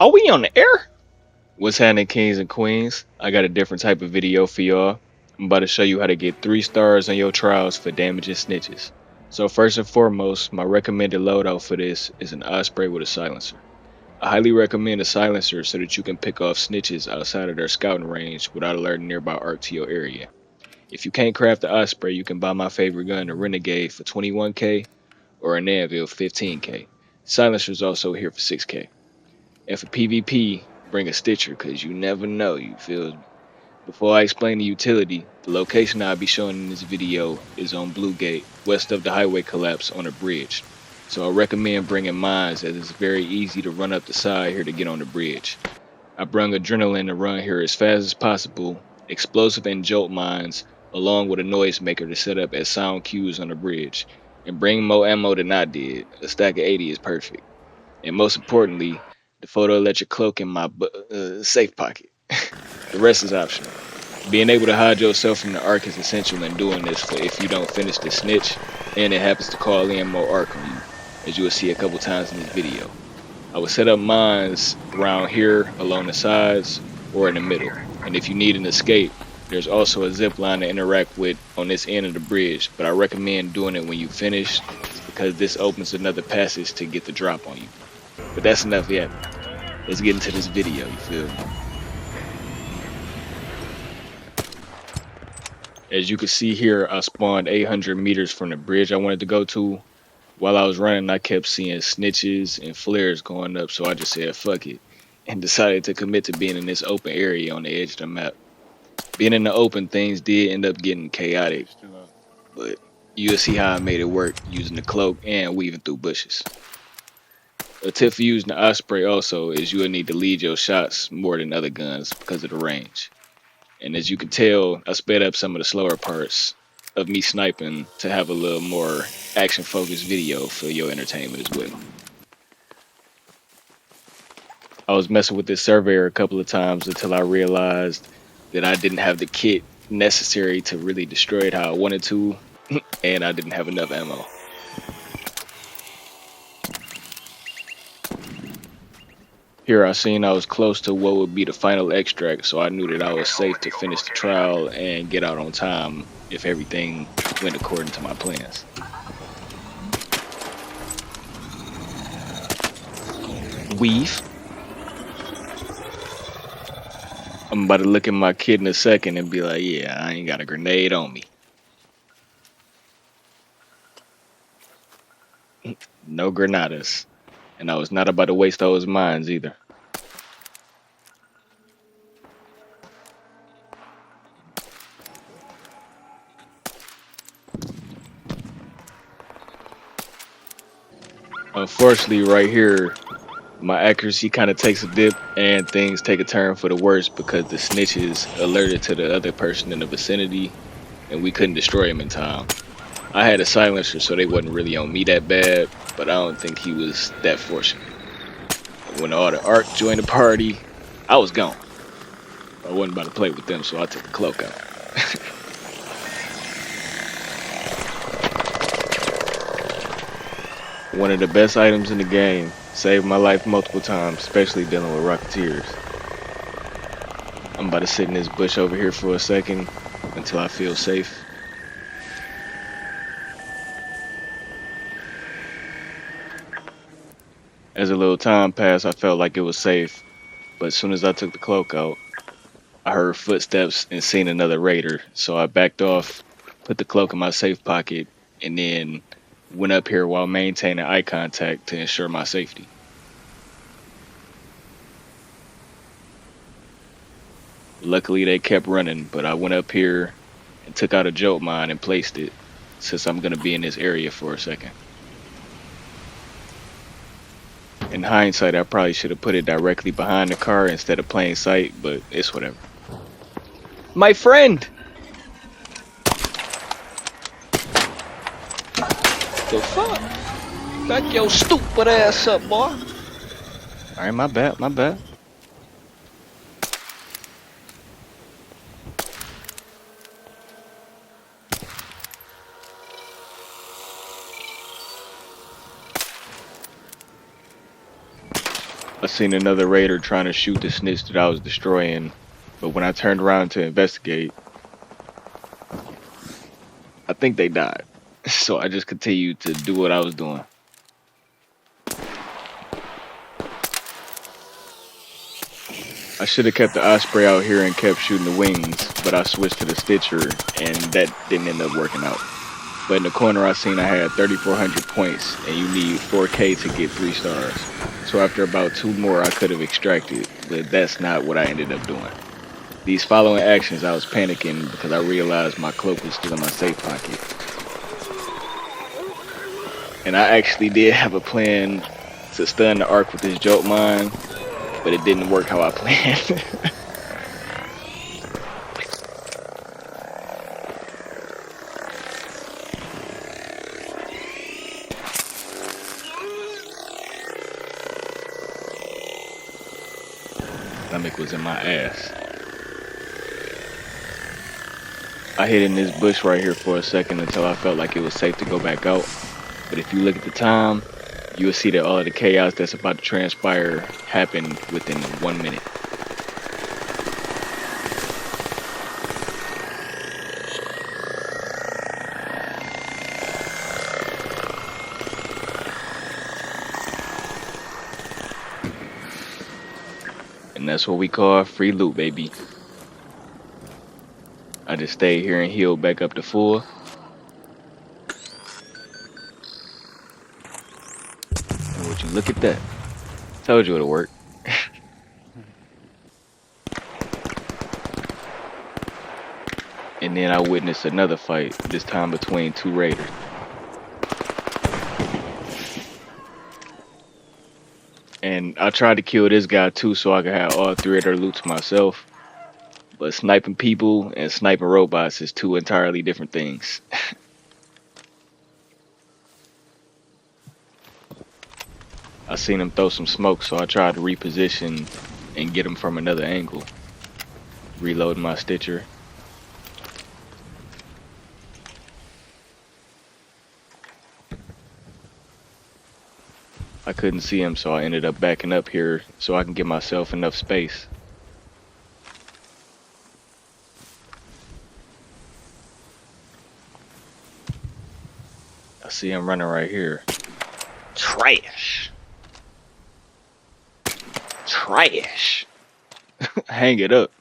Are we on the air? What's happening, kings and queens? I got a different type of video for y'all. I'm about to show you how to get 3 stars on your trials for damaging snitches. So first and foremost, my recommended loadout for this is an osprey with a silencer. I highly recommend a silencer so that you can pick off snitches outside of their scouting range without alerting nearby arc to your area. If you can't craft the osprey, you can buy my favorite gun, the Renegade, for 21k or an Anvil 15k. Silencer's also here for 6k. And for PvP, bring a Stitcher, cause you never know, you feel me? Before I explain the utility, the location I'll be showing in this video is on Blue Gate, west of the highway collapse on a bridge. So I recommend bringing mines as it's very easy to run up the side here to get on the bridge. I brung adrenaline to run here as fast as possible, explosive and jolt mines, along with a noisemaker to set up as sound cues on the bridge. And bring more ammo than I did, a stack of 80 is perfect. And most importantly, the photoelectric cloak in my safe pocket. The rest is optional. Being able to hide yourself from the arc is essential in doing this for if you don't finish the snitch and it happens to call in more arc on you, as you will see a couple times in this video. I will set up mines around here along the sides or in the middle. And if you need an escape, there's also a zip line to interact with on this end of the bridge, but I recommend doing it when you finish because this opens another passage to get the drop on you. But that's enough yet. Let's get into this video, you feel me? As you can see here, I spawned 800 meters from the bridge I wanted to go to. While I was running, I kept seeing snitches and flares going up, so I just said fuck it and decided to commit to being in this open area on the edge of the map. Being in the open, things did end up getting chaotic, but you'll see how I made it work using the cloak and weaving through bushes. A tip for using the osprey also is you will need to lead your shots more than other guns because of the range. And as you can tell, I sped up some of the slower parts of me sniping to have a little more action focused video for your entertainment as well. I was messing with this surveyor a couple of times until I realized that I didn't have the kit necessary to really destroy it how I wanted to, and I didn't have enough ammo. Here I seen I was close to what would be the final extract, so I knew that I was safe to finish the trial and get out on time if everything went according to my plans. Weave. I'm about to look at my kit in a second and be like, yeah, I ain't got a grenade on me. No granadas. And I was not about to waste those mines either. Unfortunately, right here, my accuracy kind of takes a dip and things take a turn for the worse because the snitches alerted to the other person in the vicinity and we couldn't destroy him in time. I had a silencer, so they wasn't really on me that bad, but I don't think he was that fortunate. When all the ARC joined the party, I was gone. I wasn't about to play with them, so I took the cloak out. One of the best items in the game. Saved my life multiple times, especially dealing with rocketeers. I'm about to sit in this bush over here for a second until I feel safe. As a little time passed, I felt like it was safe, but as soon as I took the cloak out, I heard footsteps and seen another raider, so I backed off, put the cloak in my safe pocket, and then went up here while maintaining eye contact to ensure my safety. Luckily they kept running, but I went up here and took out a jolt mine and placed it, since I'm going to be in this area for a second. In hindsight, I probably should have put it directly behind the car instead of plain sight, but it's whatever. My friend! The fuck? Back your stupid ass up, boy. Alright, my bad, my bad. I seen another raider trying to shoot the snitch that I was destroying, but when I turned around to investigate, I think they died. So I just continued to do what I was doing. I should have kept the osprey out here and kept shooting the wings, but I switched to the stitcher and that didn't end up working out. But in the corner I seen I had 3,400 points and you need 4K to get 3 stars. So after about 2 more I could have extracted, but that's not what I ended up doing. These following actions I was panicking because I realized my cloak was still in my safe pocket. And I actually did have a plan to stun the arc with this jolt mine, but it didn't work how I planned. Stomach was in my ass. I hid in this bush right here for a second until I felt like it was safe to go back out. But if you look at the time, you will see that all of the chaos that's about to transpire happened within 1 minute. And that's what we call free loot, baby. I just stayed here and healed back up to full. And would you look at that? Told you it'll work. And then I witnessed another fight, this time between 2 raiders. And I tried to kill this guy too so I could have all 3 of their loot to myself. But sniping people and sniping robots is 2 entirely different things. I seen him throw some smoke, so I tried to reposition and get him from another angle. Reloading my stitcher. I couldn't see him, so I ended up backing up here so I can give myself enough space. I see him running right here. Trash! Trash! Hang it up.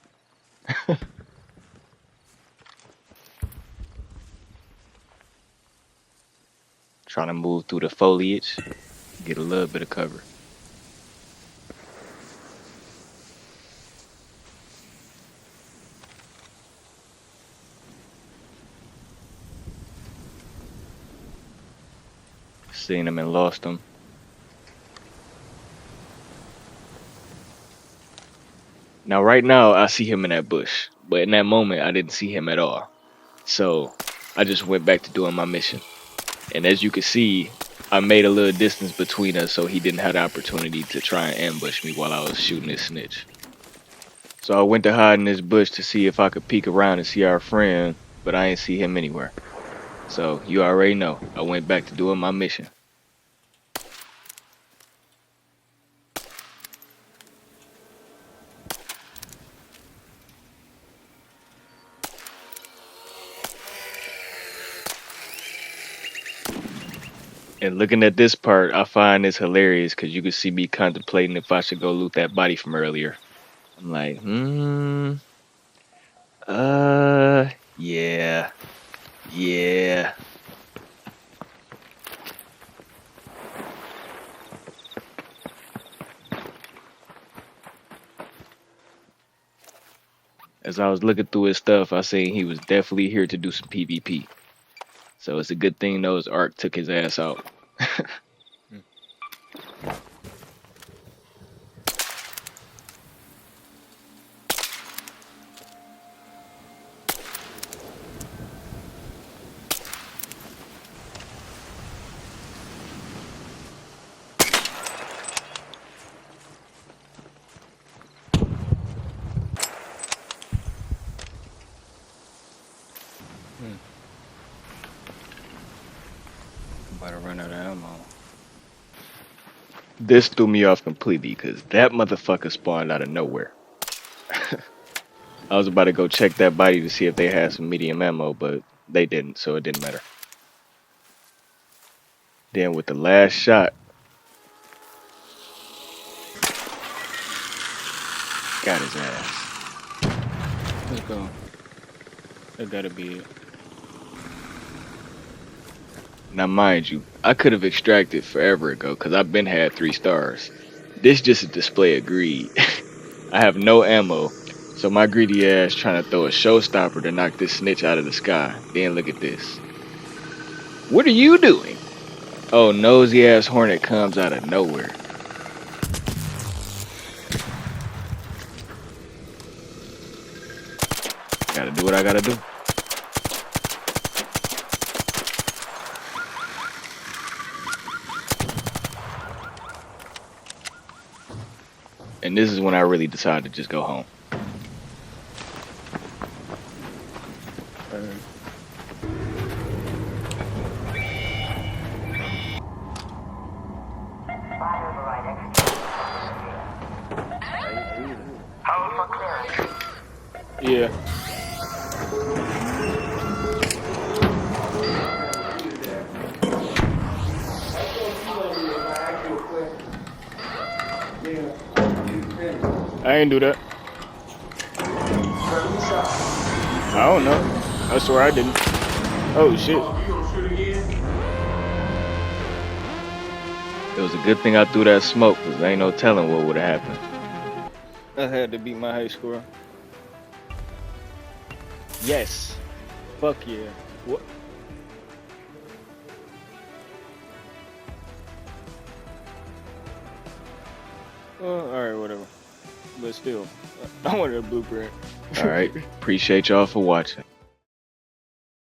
Trying to move through the foliage, get a little bit of cover. Seen him and lost him. Now right now I see him in that bush, but in that moment I didn't see him at all. So I just went back to doing my mission. And as you can see, I made a little distance between us so he didn't have the opportunity to try and ambush me while I was shooting this snitch. So I went to hide in this bush to see if I could peek around and see our friend, but I ain't see him anywhere. So you already know, I went back to doing my mission. And looking at this part, I find this hilarious because you can see me contemplating if I should go loot that body from earlier. I'm like, yeah, yeah. As I was looking through his stuff, I seen he was definitely here to do some PvP. So it's a good thing those Ark took his ass out. I'm about to run out of ammo. This threw me off completely because that motherfucker spawned out of nowhere. I was about to go check that body to see if they had some medium ammo, but they didn't, so it didn't matter. Then with the last shot, got his ass. Let's go. That gotta be it. Now mind you, I could have extracted forever ago because I've been had 3 stars. This just a display of greed. I have no ammo, so my greedy ass trying to throw a showstopper to knock this snitch out of the sky. Then look at this. What are you doing? Oh, nosy ass hornet comes out of nowhere. Gotta do what I gotta do. And this is when I really decided to just go home. Yeah. I ain't do that. I don't know. I swear I didn't. Oh shit. It was a good thing I threw that smoke, because there ain't no telling what would have happened. I had to beat my high score. Yes. Fuck yeah. What? Well, alright, whatever. But still, I wanted a blueprint. Alright. Appreciate y'all for watching.